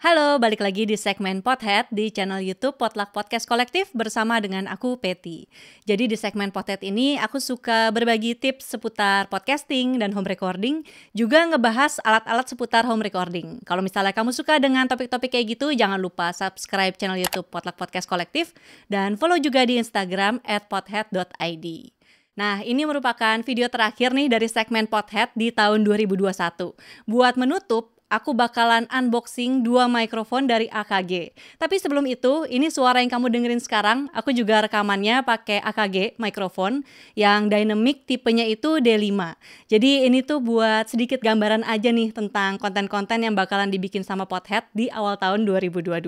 Halo, balik lagi di segmen Pothead di channel YouTube Potluck Podcast Kolektif bersama dengan aku, Peti. Jadi di segmen Pothead ini aku suka berbagi tips seputar podcasting dan home recording, juga ngebahas alat-alat seputar home recording. Kalau misalnya kamu suka dengan topik-topik kayak gitu, jangan lupa subscribe channel YouTube Potluck Podcast Kolektif dan follow juga di Instagram @pothead.id. Nah, ini merupakan video terakhir nih dari segmen Pothead di tahun 2021. Buat menutup, aku bakalan unboxing 2 mikrofon dari AKG. Tapi sebelum itu, ini suara yang kamu dengerin sekarang, aku juga rekamannya pakai AKG mikrofon yang dynamic tipenya itu D5. Jadi ini tuh buat sedikit gambaran aja nih tentang konten-konten yang bakalan dibikin sama Pothead di awal tahun 2022.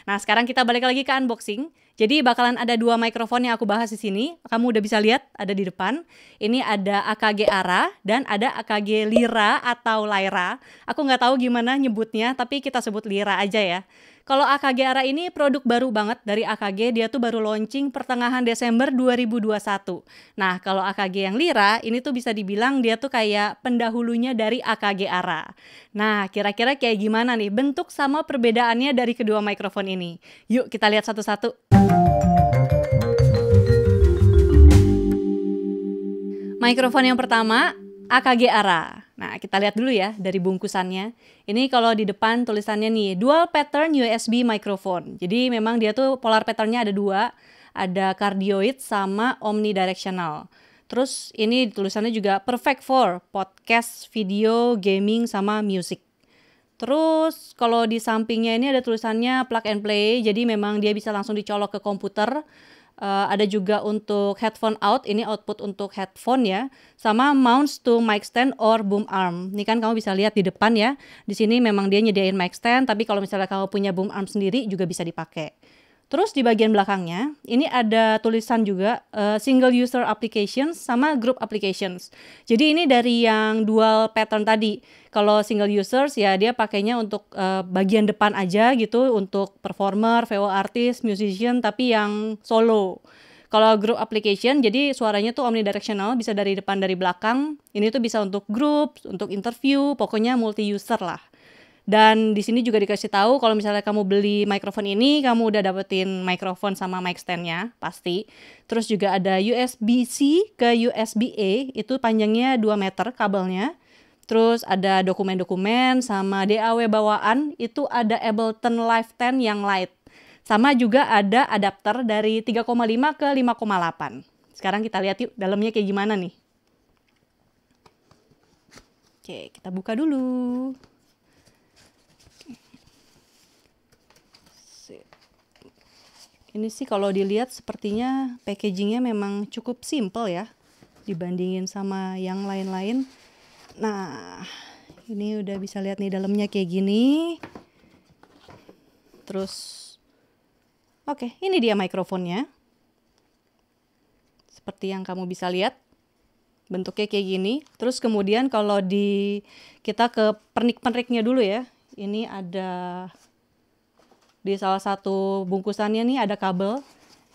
Nah, sekarang kita balik lagi ke unboxing. Jadi bakalan ada 2 mikrofon yang aku bahas di sini. Kamu udah bisa lihat ada di depan. Ini ada AKG Ara dan ada AKG Lyra atau Lyra. Aku nggak tahu gimana nyebutnya, tapi kita sebut Lyra aja ya. Kalau AKG Ara ini produk baru banget dari AKG, dia tuh baru launching pertengahan Desember 2021. Nah, kalau AKG yang Lyra, ini tuh bisa dibilang dia tuh kayak pendahulunya dari AKG Ara. Nah, kira-kira kayak gimana nih bentuk sama perbedaannya dari kedua mikrofon ini? Yuk kita lihat satu-satu. Mikrofon yang pertama, AKG Ara. Nah, kita lihat dulu ya dari bungkusannya. Ini kalau di depan tulisannya nih, dual pattern USB microphone. Jadi memang dia tuh polar patternnya ada 2, ada cardioid sama omnidirectional. Terus ini tulisannya juga perfect for podcast, video, gaming, sama music. Terus kalau di sampingnya ini ada tulisannya plug and play, jadi memang dia bisa langsung dicolok ke komputer. Ada juga untuk headphone out, ini output untuk headphone ya, sama mounts to mic stand or boom arm. Ini kan kamu bisa lihat di depan ya, di sini memang dia nyediain mic stand, tapi kalau misalnya kamu punya boom arm sendiri juga bisa dipakai. Terus di bagian belakangnya, ini ada tulisan juga single user applications sama group applications. Jadi ini dari yang dual pattern tadi. Kalau single users ya dia pakainya untuk bagian depan aja gitu, untuk performer, VO artist, musician, tapi yang solo. Kalau group application, jadi suaranya tuh omnidirectional, bisa dari depan dari belakang. Ini tuh bisa untuk group, untuk interview, pokoknya multi user lah. Dan di sini juga dikasih tahu kalau misalnya kamu beli mikrofon ini, kamu udah dapetin mikrofon sama mic stand-nya, pasti. Terus juga ada USB-C ke USB-A, itu panjangnya 2 meter kabelnya. Terus ada dokumen-dokumen sama DAW bawaan, itu ada Ableton Live 10 yang light. Sama juga ada adapter dari 3,5 ke 5,8. Sekarang kita lihat yuk dalamnya kayak gimana nih. Oke, kita buka dulu. Ini sih kalau dilihat sepertinya packagingnya memang cukup simple ya dibandingin sama yang lain-lain. Nah, ini udah bisa lihat nih dalamnya kayak gini. Terus, oke, ini dia mikrofonnya. Seperti yang kamu bisa lihat, bentuknya kayak gini. Terus kemudian kalau kita ke pernik-perniknya dulu ya. Ini ada di salah satu bungkusannya nih ada kabel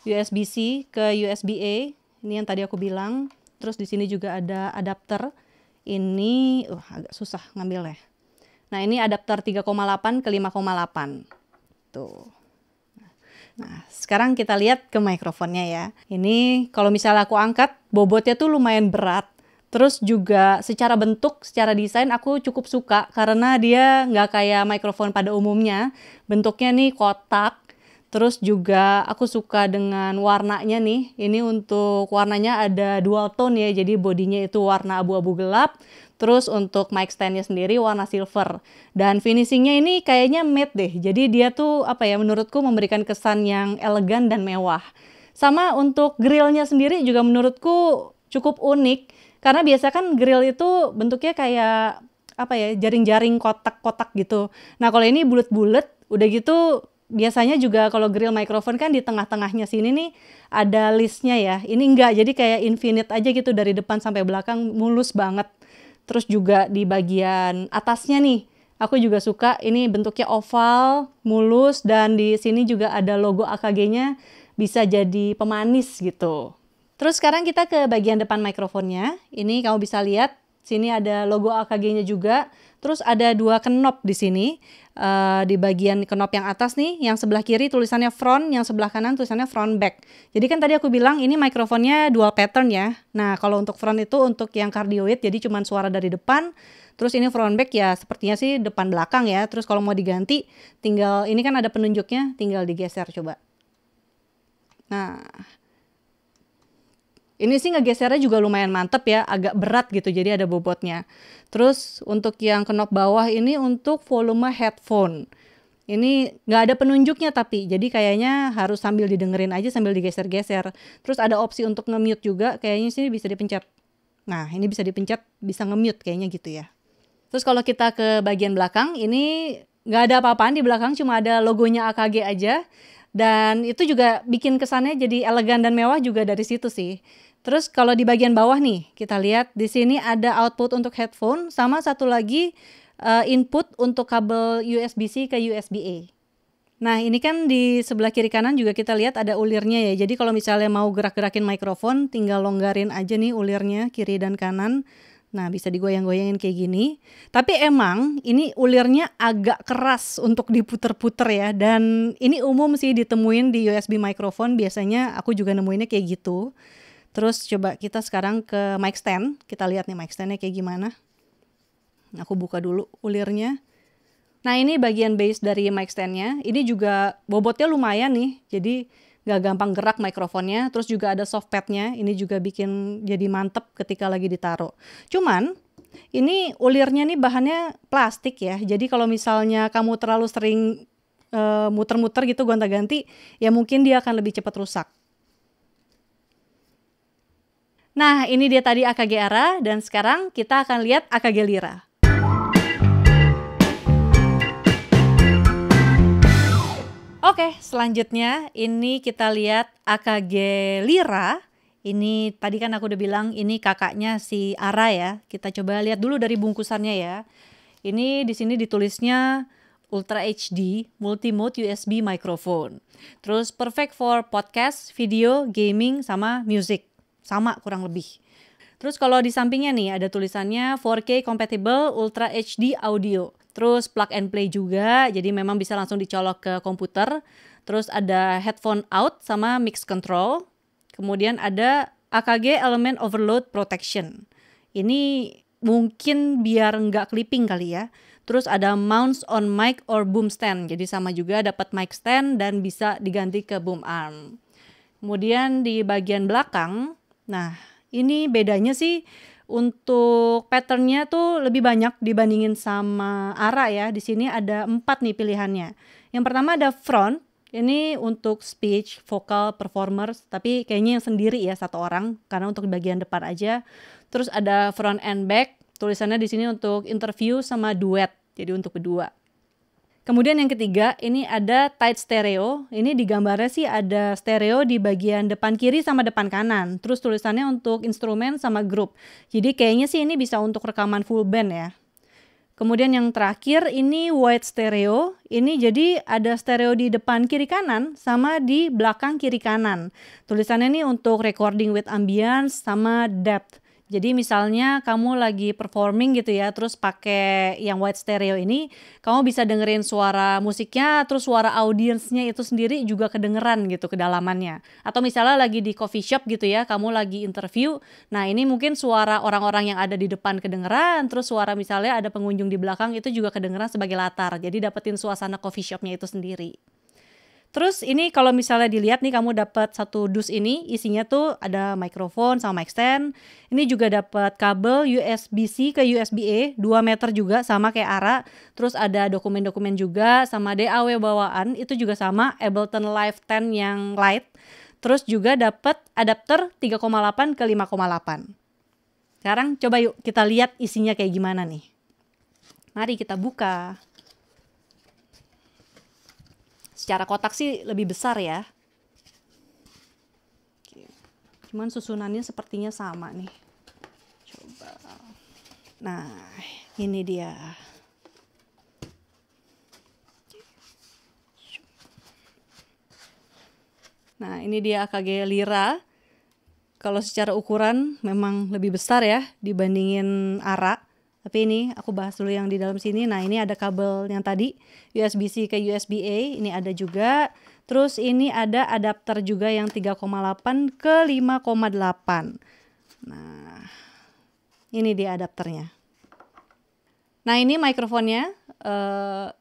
USB-C ke USB-A. Ini yang tadi aku bilang. Terus di sini juga ada adapter. Ini agak susah ngambilnya. Nah, ini adapter 3,8 ke 5,8. Tuh. Nah, sekarang kita lihat ke mikrofonnya ya. Ini kalau misalnya aku angkat, bobotnya tuh lumayan berat. Terus juga secara bentuk, secara desain aku cukup suka karena dia nggak kayak mikrofon pada umumnya. Bentuknya nih kotak. Terus juga aku suka dengan warnanya nih. Ini untuk warnanya ada dual tone ya, jadi bodinya itu warna abu-abu gelap. Terus untuk mic stand-nya sendiri warna silver. Dan finishingnya ini kayaknya matte deh. Jadi dia tuh menurutku memberikan kesan yang elegan dan mewah. Sama untuk grillnya sendiri juga menurutku cukup unik. Karena biasa kan grill itu bentuknya kayak jaring-jaring kotak-kotak gitu. Nah, kalau ini bulat-bulat, udah gitu biasanya juga kalau grill mikrofon kan di tengah-tengahnya sini nih ada listnya ya. Ini enggak, jadi kayak infinite aja gitu dari depan sampai belakang, mulus banget. Terus juga di bagian atasnya nih, aku juga suka ini bentuknya oval, mulus, dan di sini juga ada logo AKG-nya, bisa jadi pemanis gitu. Terus sekarang kita ke bagian depan mikrofonnya. Ini kamu bisa lihat Sini ada logo AKG-nya juga. Terus ada 2 knob di sini. Di bagian knob yang atas nih, yang sebelah kiri tulisannya front, yang sebelah kanan tulisannya front back. Jadi kan tadi aku bilang ini mikrofonnya dual pattern ya. Nah, kalau untuk front itu untuk yang cardioid, jadi cuman suara dari depan. Terus ini front back ya sepertinya sih depan belakang ya. Terus kalau mau diganti, tinggal ini kan ada penunjuknya, tinggal digeser coba. Nah, ini sih ngegesernya juga lumayan mantep ya, agak berat gitu, jadi ada bobotnya. Terus untuk yang knob bawah ini untuk volume headphone. Ini nggak ada penunjuknya tapi, jadi kayaknya harus sambil didengerin aja sambil digeser-geser. Terus ada opsi untuk nge-mute juga, kayaknya sih bisa dipencet. Nah, ini bisa dipencet, bisa nge-mute kayaknya gitu ya. Terus kalau kita ke bagian belakang, ini nggak ada apa-apaan di belakang, cuma ada logonya AKG aja. Dan itu juga bikin kesannya jadi elegan dan mewah juga dari situ sih. Terus kalau di bagian bawah nih, kita lihat di sini ada output untuk headphone, sama satu lagi input untuk kabel USB-C ke USB-A. Nah, ini kan di sebelah kiri kanan juga kita lihat ada ulirnya ya. Jadi kalau misalnya mau gerak-gerakin mikrofon, tinggal longgarin aja nih ulirnya kiri dan kanan. Nah, bisa digoyang-goyangin kayak gini. Tapi emang ini ulirnya agak keras untuk diputer-puter ya. Dan ini umum sih ditemuin di USB microphone. Biasanya aku juga nemuinnya kayak gitu. Terus coba kita sekarang ke mic stand. Kita lihat nih mic standnya kayak gimana. Aku buka dulu ulirnya. Nah, ini bagian base dari mic standnya. Ini juga bobotnya lumayan nih. Jadi gak gampang gerak mikrofonnya. Terus juga ada soft padnya. Ini juga bikin jadi mantep ketika lagi ditaruh. Cuman ini ulirnya nih bahannya plastik ya. Jadi kalau misalnya kamu terlalu sering muter-muter gitu gonta-ganti, ya mungkin dia akan lebih cepat rusak. Nah, ini dia tadi AKG Ara, dan sekarang kita akan lihat AKG Lyra. Oke, selanjutnya ini kita lihat AKG Lyra. Ini tadi kan aku udah bilang ini kakaknya si Ara ya. Kita coba lihat dulu dari bungkusannya ya. Ini di sini ditulisnya Ultra HD Multi-Mode USB Microphone. Terus perfect for podcast, video, gaming, sama music. Sama kurang lebih. Terus kalau di sampingnya nih ada tulisannya 4K compatible Ultra HD audio. Terus plug and play juga, jadi memang bisa langsung dicolok ke komputer. Terus ada headphone out sama mix control. Kemudian ada AKG Element Overload Protection. Ini mungkin biar nggak clipping kali ya. Terus ada mounts on mic or boom stand. Jadi sama juga dapat mic stand dan bisa diganti ke boom arm. Kemudian di bagian belakang, nah ini bedanya sih untuk patternnya tuh lebih banyak dibandingin sama Ara ya. Di sini ada 4 nih pilihannya. Yang pertama ada front. Ini untuk speech, vocal, performers, tapi kayaknya yang sendiri ya satu orang karena untuk bagian depan aja. Terus ada front and back. Tulisannya di sini untuk interview sama duet. Jadi untuk berdua. Kemudian yang ketiga, ini ada tight stereo. Ini di gambarnya sih ada stereo di bagian depan kiri sama depan kanan. Terus tulisannya untuk instrumen sama grup. Jadi kayaknya sih ini bisa untuk rekaman full band ya. Kemudian yang terakhir ini wide stereo. Ini jadi ada stereo di depan kiri kanan sama di belakang kiri kanan. Tulisannya ini untuk recording with ambience sama depth. Jadi misalnya kamu lagi performing gitu ya, terus pakai yang wide stereo ini, kamu bisa dengerin suara musiknya, terus suara audiensnya itu sendiri juga kedengeran gitu kedalamannya. Atau misalnya lagi di coffee shop gitu ya, kamu lagi interview, nah ini mungkin suara orang-orang yang ada di depan kedengeran, terus suara misalnya ada pengunjung di belakang itu juga kedengeran sebagai latar. Jadi dapetin suasana coffee shopnya itu sendiri. Terus ini kalau misalnya dilihat nih kamu dapat satu dus ini, isinya tuh ada mikrofon sama mic stand. Ini juga dapat kabel USB-C ke USB-A 2 meter juga sama kayak Ara. Terus ada dokumen-dokumen juga sama DAW bawaan itu juga sama Ableton Live 10 yang light. Terus juga dapat adapter 3,8 ke 5,8. Sekarang coba yuk kita lihat isinya kayak gimana nih. Mari kita buka. Secara kotak sih lebih besar ya. Cuman susunannya sepertinya sama nih. Coba. Nah, ini dia. Nah, ini dia AKG Lyra. kalau secara ukuran memang lebih besar ya dibandingin ARA. Tapi ini aku bahas dulu yang di dalam sini. Nah, ini ada kabel yang tadi USB-C ke USB-A, ini ada juga. Terus ini ada adapter juga yang 3,8 ke 5,8. Nah, ini dia adapternya. Nah, ini mikrofonnya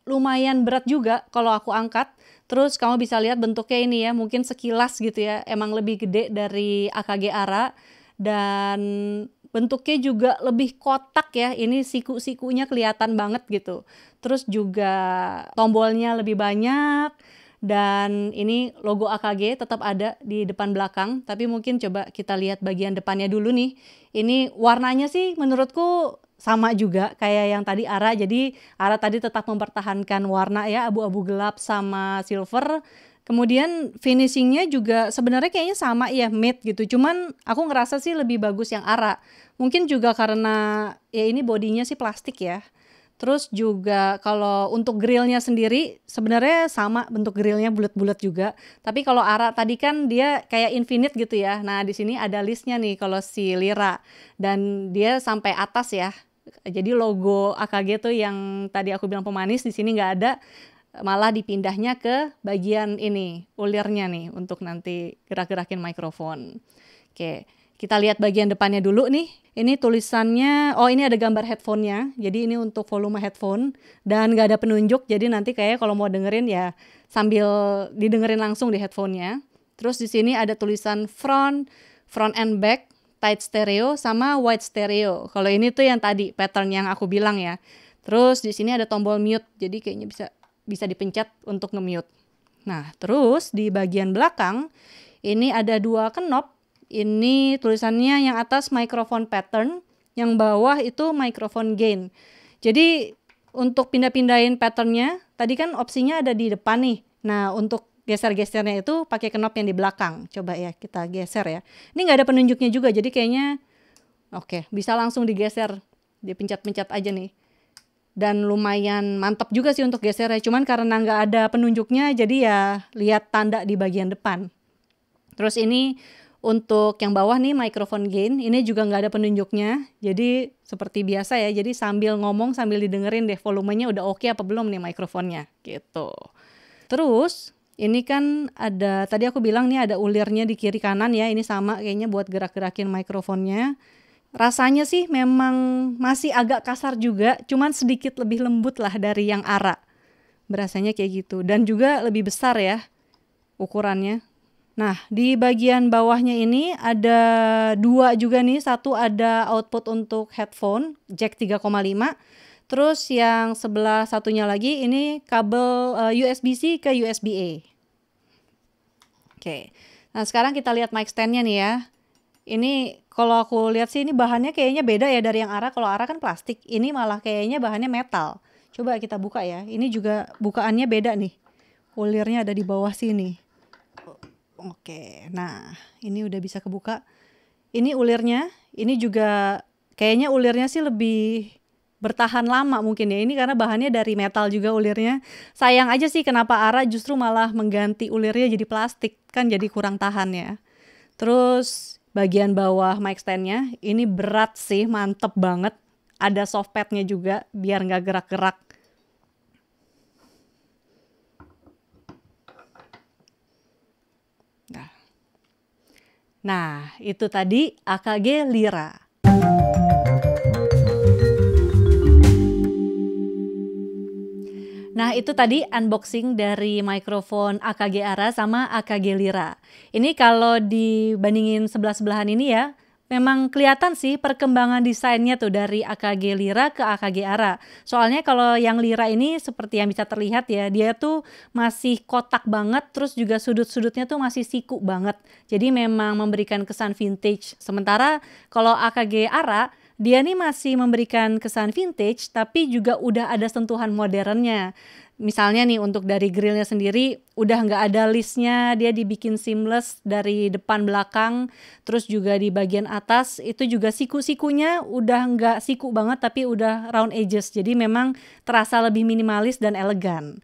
lumayan berat juga kalau aku angkat. Terus kamu bisa lihat bentuknya ini ya, mungkin sekilas gitu ya, emang lebih gede dari AKG ARA. Dan bentuknya juga lebih kotak ya, ini siku-sikunya kelihatan banget gitu. Terus juga tombolnya lebih banyak. Dan ini logo AKG tetap ada di depan belakang, tapi mungkin coba kita lihat bagian depannya dulu nih. Ini warnanya sih menurutku sama juga kayak yang tadi ARA, jadi ARA tadi tetap mempertahankan warna ya, abu-abu gelap sama silver. Kemudian finishingnya juga sebenarnya kayaknya sama ya, matte gitu, cuman aku ngerasa sih lebih bagus yang ARA. Mungkin juga karena ya ini bodinya sih plastik ya. Terus juga kalau untuk grillnya sendiri sebenarnya sama, bentuk grillnya bulat-bulat juga. Tapi kalau ARA tadi kan dia kayak infinite gitu ya. Nah, di sini ada listnya nih kalau si Lyra, dan dia sampai atas ya. Jadi logo AKG tuh yang tadi aku bilang pemanis di sini nggak ada, malah dipindahnya ke bagian ini ulirnya nih untuk nanti gerak-gerakin mikrofon. Oke. Kita lihat bagian depannya dulu nih. Ini tulisannya, oh ini ada gambar headphone-nya. Jadi ini untuk volume headphone dan nggak ada penunjuk. Jadi nanti kayak kalau mau dengerin ya sambil didengerin langsung di headphone-nya. Terus di sini ada tulisan front and back, tight stereo sama wide stereo. Kalau ini tuh yang tadi pattern yang aku bilang ya. Terus di sini ada tombol mute. Jadi kayaknya bisa dipencet untuk nge-mute. Nah, terus di bagian belakang ini ada 2 knob. Ini tulisannya yang atas microphone pattern, yang bawah itu microphone gain. Jadi untuk pindah-pindahin patternnya, tadi kan opsinya ada di depan nih. Nah, untuk geser-gesernya itu pakai knob yang di belakang. Coba ya kita geser ya. Ini nggak ada penunjuknya juga, jadi kayaknya oke, bisa langsung digeser. Dipencet-pencet aja nih. Dan lumayan mantap juga sih untuk gesernya. Cuman karena nggak ada penunjuknya, jadi ya lihat tanda di bagian depan. Terus ini untuk yang bawah nih microphone gain, ini juga nggak ada penunjuknya, jadi seperti biasa ya, jadi sambil ngomong sambil didengerin deh volumenya udah oke apa belum nih mikrofonnya gitu. Terus ini kan ada, tadi aku bilang nih ada ulirnya di kiri kanan ya, ini sama kayaknya buat gerak-gerakin mikrofonnya. Rasanya sih memang masih agak kasar juga, cuman sedikit lebih lembut lah dari yang ARA, berasanya kayak gitu, dan juga lebih besar ya ukurannya. Nah, di bagian bawahnya ini ada 2 juga nih. Satu ada output untuk headphone, jack 3,5. Terus yang sebelah satunya lagi ini kabel USB-C ke USB-A. Oke. Nah, sekarang kita lihat mic stand-nya nih ya. Ini kalau aku lihat sih ini bahannya kayaknya beda ya dari yang ARA. Kalau ARA kan plastik, ini malah kayaknya bahannya metal. Coba kita buka ya. Ini juga bukaannya beda nih. Ulirnya ada di bawah sini. Oke, nah ini udah bisa kebuka. Ini ulirnya, ini juga kayaknya ulirnya sih lebih bertahan lama mungkin ya. Ini karena bahannya dari metal juga ulirnya. Sayang aja sih kenapa ARA justru malah mengganti ulirnya jadi plastik, kan jadi kurang tahan ya. Terus bagian bawah mic stand-nya, ini berat sih, mantep banget. Ada soft pad-nya juga biar nggak gerak-gerak. Nah, itu tadi AKG Lyra. Nah, itu tadi unboxing dari mikrofon AKG ARA sama AKG Lyra. Ini kalau dibandingin sebelah-sebelahan ini ya, memang kelihatan sih perkembangan desainnya tuh dari AKG Lyra ke AKG ARA. Soalnya kalau yang Lyra ini seperti yang bisa terlihat ya, dia tuh masih kotak banget, terus juga sudut-sudutnya tuh masih siku banget. Jadi memang memberikan kesan vintage. Sementara kalau AKG ARA, dia nih masih memberikan kesan vintage, tapi juga udah ada sentuhan modernnya. Misalnya nih untuk dari grillnya sendiri udah nggak ada listnya, dia dibikin seamless dari depan belakang. Terus juga di bagian atas itu juga siku-sikunya udah nggak siku banget tapi udah round edges, jadi memang terasa lebih minimalis dan elegan.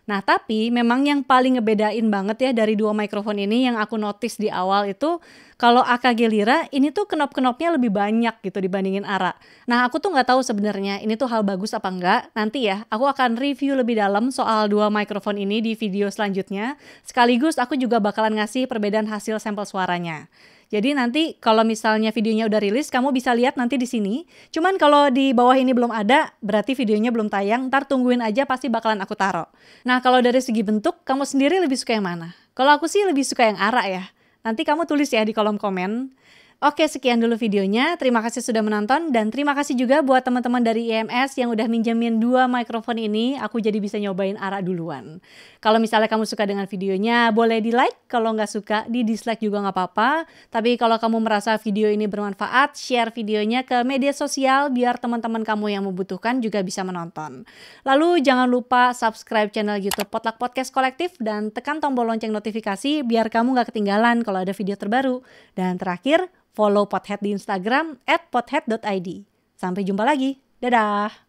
Nah, tapi memang yang paling ngebedain banget ya dari dua mikrofon ini yang aku notice di awal itu, kalau AKG Lyra ini tuh knop-knopnya lebih banyak gitu dibandingin ARA. Nah, aku tuh nggak tahu sebenarnya ini tuh hal bagus apa enggak. Nanti ya, aku akan review lebih dalam soal dua mikrofon ini di video selanjutnya. Sekaligus aku juga bakalan ngasih perbedaan hasil sampel suaranya. Jadi nanti kalau misalnya videonya udah rilis, kamu bisa lihat nanti di sini. Cuman kalau di bawah ini belum ada, berarti videonya belum tayang. Ntar tungguin aja, pasti bakalan aku taruh. Nah, kalau dari segi bentuk, kamu sendiri lebih suka yang mana? Kalau aku sih lebih suka yang ARA ya. Nanti kamu tulis ya di kolom komen. Oke, sekian dulu videonya. Terima kasih sudah menonton dan terima kasih juga buat teman-teman dari IMS yang udah minjemin dua mikrofon ini. Aku jadi bisa nyobain ARA duluan. Kalau misalnya kamu suka dengan videonya, boleh di like. Kalau nggak suka, di dislike juga nggak apa-apa. Tapi kalau kamu merasa video ini bermanfaat, share videonya ke media sosial biar teman-teman kamu yang membutuhkan juga bisa menonton. Lalu jangan lupa subscribe channel YouTube Potluck Podcast Kolektif dan tekan tombol lonceng notifikasi biar kamu nggak ketinggalan kalau ada video terbaru. Dan terakhir, follow Pothead di Instagram @pothead.id. Sampai jumpa lagi. Dadah!